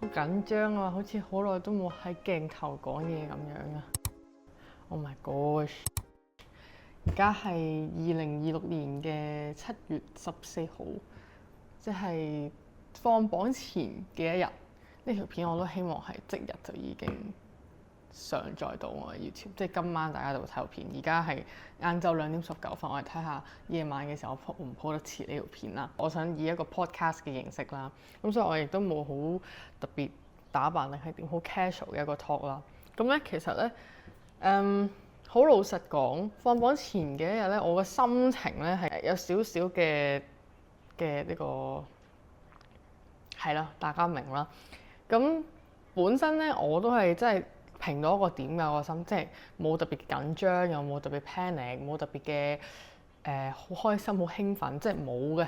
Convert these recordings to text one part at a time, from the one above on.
好緊張啊，好似好耐都冇喺鏡頭講嘢咁樣啊。Oh my gosh！而家係2026年嘅7月14號，即係放榜前嘅一日。呢條片我都希望係即日就已經上載到我嘅 YouTube，即係今晚大家就會睇到片。而家係晏晝2點19分，我哋睇下夜晚嘅時候我唔鋪得切呢條片啦。我想以一個 podcast 嘅形式啦，咁所以我亦都冇好特別打扮定係點好 casual 嘅一個 talk 啦。咁咧其實咧，好老實講，放榜前嘅一日咧，我嘅心情咧係有少少嘅呢個係啦，大家明啦。咁本身咧我都係真係平到一個點㗎，我心即係冇特別緊張，又冇特別 panic，冇特別嘅好開心、好興奮，即係冇嘅。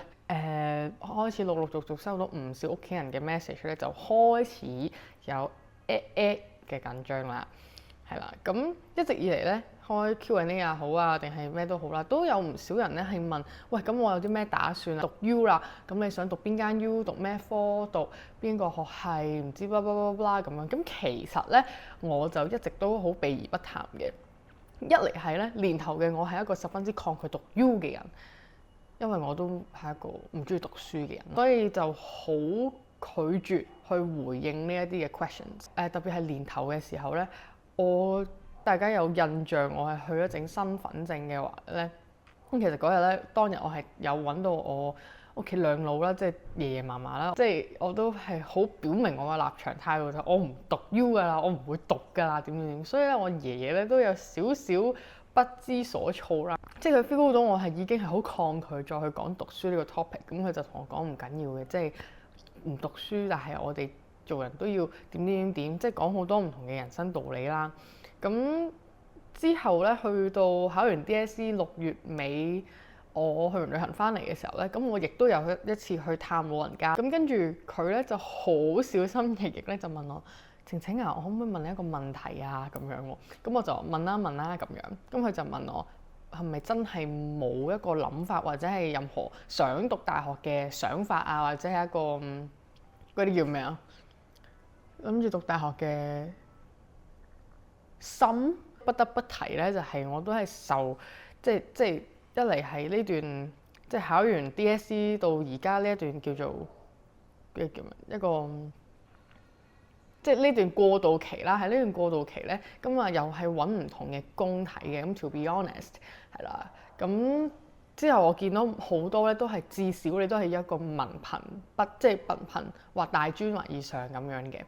開始陸續收到唔少屋企人嘅 message 咧，就開始有嘅緊張啦，係啦。咁一直以嚟咧，開 Q&A 也好啊，定係咩都好啦，都有唔少人咧係問，喂，咁我有啲咩打算啊？讀 U 啦，咁你想讀邊間 U？讀咩科？讀邊個學系？唔知blah blah blah blah咁樣。咁其實咧，我就一直都好避而不談嘅。一嚟係咧，年頭嘅我係一個十分之抗拒讀 U 嘅人，因為我都係一個唔中意讀書嘅人，所以就好拒絕去回應呢一啲嘅 questions。特別係年頭嘅時候咧，大家有印象我係去咗整身份證嘅話咧，咁其實嗰日咧，當日我係有揾到我屋企兩老啦，即係爺爺嫲嫲啦，即係我都係好表明我嘅立場態度，就我唔讀 U 㗎啦，我唔會讀㗎啦，點。所以咧，我爺爺咧都有少少不知所措啦，即係佢 feel 到我係已經係好抗拒再去講讀書呢個 topic，咁佢就同我講唔緊要嘅，即係唔讀書，但係我哋做人都要點，即係講好多唔同嘅人生道理啦。咁之後咧，去到考完 DSE 6月尾，我去完旅行翻嚟嘅時候咧，咁我亦都有一次去探老人家。咁跟住佢咧就好小心翼翼咧就問我：晴晴啊，我可唔可以問你一個問題啊？咁樣喎。咁我就問啦咁樣。咁佢就問我係咪真係冇一個諗法，或者係任何想讀大學嘅想法啊，或者係一個嗰啲叫咩啊？諗住讀大學嘅心。不得不提咧，就係我都係受即係一嚟係呢段即係考完 DSE 到而家呢一段叫做叫咩一個即係呢段過渡期啦。喺呢段過渡期咧，咁啊又係揾唔同嘅工睇嘅。咁 to be honest 係啦。咁之後我見到好多咧都係至少你都係一個文憑即係文憑或大專或以上咁樣嘅。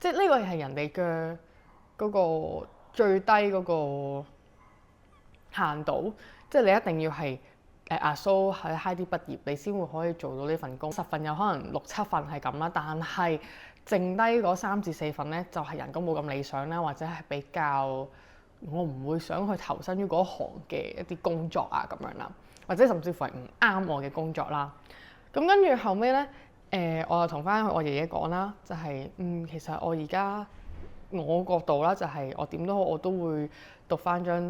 即係呢個係人哋嘅嗰個最低嗰個限度，即係你一定要係阿蘇喺 high 啲畢業，你先會可以做到呢份工。10份有可能6-7份係咁啦，但係剩低嗰3至4份咧，就係人工冇咁理想啦，或者係比較我唔會想去投身於嗰行嘅一啲工作啊咁樣啦，或者甚至乎係唔啱我嘅工作啦。咁跟住後尾咧，我又同翻我爺爺講啦，就係其實我而家。我角度啦，就係我點都好，我都會讀翻張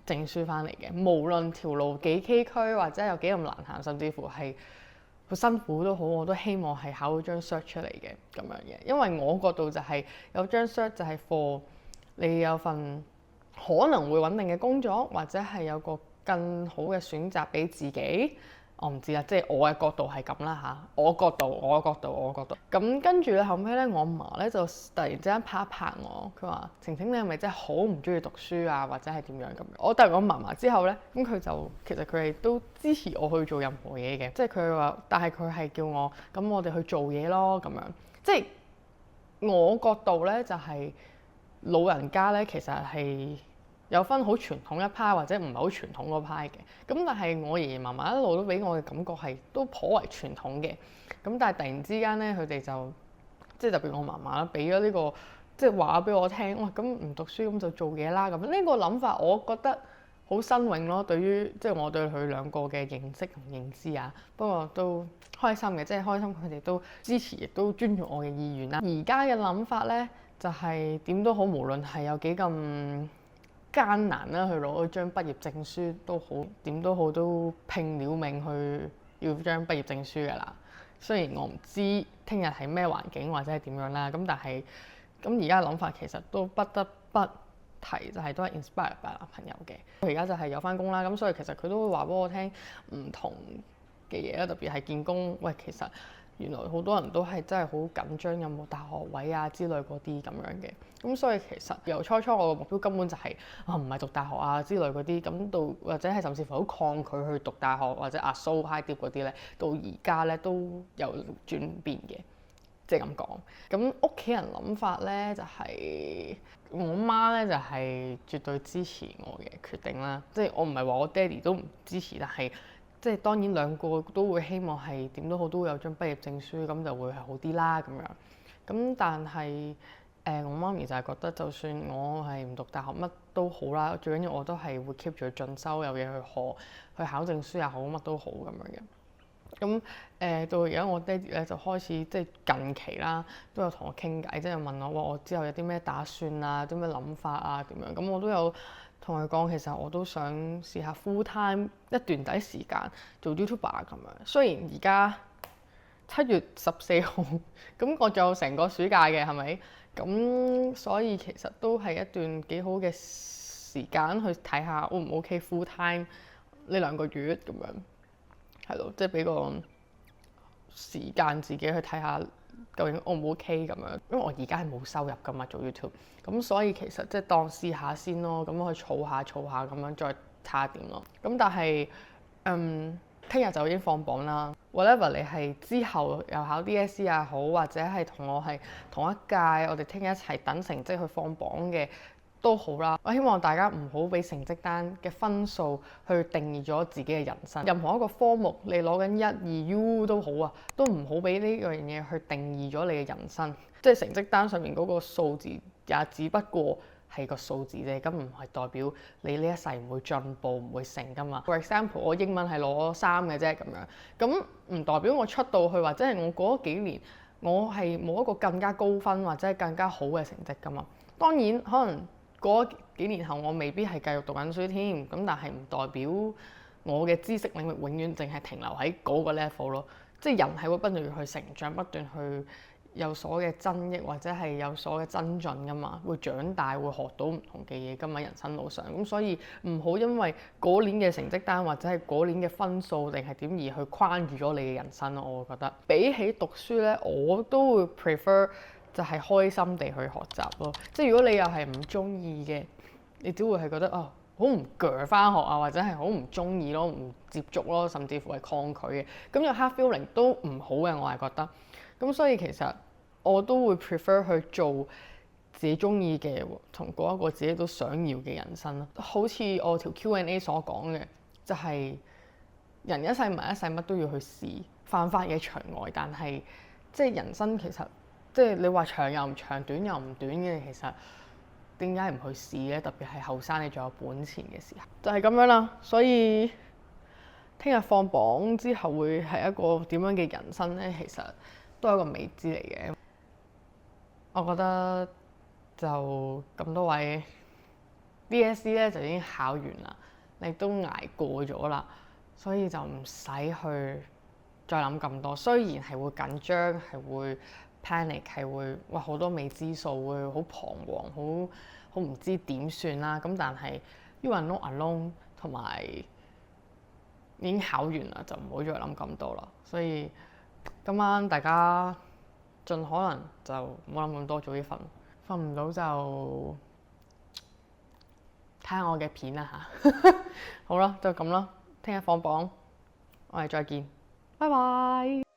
證書翻嚟嘅。無論條路幾崎嶇，或者有幾咁難行，甚至乎係好辛苦都好，我都希望係考到張 cert 出嚟嘅咁樣嘅。因為我角度就係有張 cert 就係 for 你有份可能會穩定嘅工作，或者係有個更好嘅選擇俾自己。我唔知啦，即係我嘅角度係咁啦嚇，我角度。咁跟住咧後尾咧，我媽咧就突然之間拍一拍我，佢話：晴晴你係咪真係好唔中意讀書啊？或者係點樣咁樣？我答完我嫲嫲之後咧，咁佢就其實佢哋都支持我去做任何嘢嘅，即係佢話，但係佢係叫我咁我哋去做嘢咯咁樣。即係我角度咧就係老人家咧其實係有分好傳統一派或者唔係好傳統嗰派嘅，咁但係我爺爺嫲嫲一路都俾我嘅感覺係都頗為傳統嘅，咁但係突然之間咧佢哋就即係特別我嫲嫲啦，俾咗呢個即係話俾我聽，哇咁唔讀書咁就做嘢啦咁，呢個諗法我覺得好新穎咯，對於即係我對佢兩個嘅認識同認知啊，不過都開心嘅，即係開心佢哋都支持亦都尊重我嘅意願啦。而家嘅諗法咧就係點都好，無論係有幾咁艱難啦，去攞一張畢業證書都好，點都好都拼了命去要張畢業證書㗎啦。雖然我唔知聽日係咩環境或者係點樣啦，咁但係咁而家嘅諗法其實都不得不提，就係都係 inspire by 男朋友嘅。佢而家就係有翻工啦，咁所以其實佢都會話俾我聽唔同嘅嘢啦，特別係見工。喂，其實原來好多人都係真係好緊張，有冇大學位啊之類嗰啲咁樣嘅。咁所以其實由初初我嘅目標根本就係唔係讀大學啊之類嗰啲，咁到或者係甚至乎好抗拒去讀大學或者so high dip 嗰啲咧，到而家咧都有轉變嘅，即係咁講。咁屋企人諗法咧就係、我媽咧就係絕對支持我嘅決定啦，即係我唔係話我爹哋都唔支持，但係即係當然兩個都會希望係點都好都會有張畢業證書，咁就會係好啲啦咁樣。咁但係我媽咪就係覺得就算我係唔讀大學乜都好啦，最緊要我都係會 keep 住去進修，有嘢去學，去考證書又好，乜都好咁樣嘅。咁到而家我爹哋咧就開始即係近期啦，都有同我傾偈，即係問我話我之後有啲咩打算啊，啲咩諗法啊點樣。咁我都有同佢講，其實我都想試下 full time 一段底時間做 YouTuber 咁樣。雖然而家7月14號，咁我仲有成個暑假嘅係咪？咁所以其實都係一段幾好嘅時間去睇下 O 唔 OK full time 呢2個月咁樣。係咯，即係俾個時間自己去睇下究竟 O 唔 OK 咁樣，因為我而家係冇收入噶嘛做 YouTube，咁所以其實即係當試下先咯，咁去儲下咁樣再睇下點咯。咁但係聽日就已經放榜啦。Whatever 你係之後又考 DSE 也好，或者係同我係同一屆，我哋聽日一齊等成績去放榜嘅都好啦。我希望大家唔好俾成績單嘅分數去定義咗自己嘅人生。任何一個科目你攞緊1、2 U 都好啊，都唔好俾呢樣嘢去定義咗你嘅人生。即係成績單上面嗰個數字也只不過係個數字啫，咁唔係代表你呢一世唔會進步，唔會成噶嘛。For example，我英文係攞3嘅啫咁樣，咁唔代表我出到去或者係我過咗幾年，我係冇一個更加高分或者係更加好嘅成績噶嘛。當然可能過咗幾年後我未必係繼續讀緊書添，咁但係唔代表我嘅知識領域永遠淨係停留喺嗰個 level 咯。即係人係會不斷去成長，不斷去有所嘅增益或者係有所嘅增進噶嘛，會長大，會學到唔同嘅嘢噶嘛，人生路上。咁所以唔好因為嗰年嘅成績單或者係嗰年嘅分數定係點而去框住咗你嘅人生咯。我會覺得比起讀書咧，我都會 prefer 就係開心地去學習咯。即係如果你又係唔中意嘅，你只會係覺得好唔鋸返學啊，或者係好唔中意咯，唔接觸咯，甚至乎係抗拒嘅。咁有 hard feeling 都唔好嘅，我係覺得。咁所以其實我都會 prefer 去做自己中意嘅，同過一個自己都想要嘅人生咯。好似我條 Q&A 所講嘅，就係人一世物一世，乜都要去試，犯法嘅除外。但係即係人生其實即係你話長又唔長，短又唔短嘅，其實點解唔去試呢？特別係後生，你仲有本錢嘅時候，就係咁樣啦。所以聽日放榜之後會係一個點樣嘅人生呢？其實都係一個未知嚟嘅。我覺得就咁多位 DSE 咧就已經考完啦，你都捱過咗啦，所以就唔使去再諗咁多。雖然係會緊張，係會 panic， 係會哇好多未知數，會好彷徨，好唔知點算啦。咁但係 you are not alone， 同埋已經考完啦，就唔好再諗咁多啦。所以今晚大家盡可能就唔好諗咁多，早啲瞓。瞓唔到就睇下我嘅片啦嚇。好啦，就咁啦。聽日放榜，我哋再見，拜拜。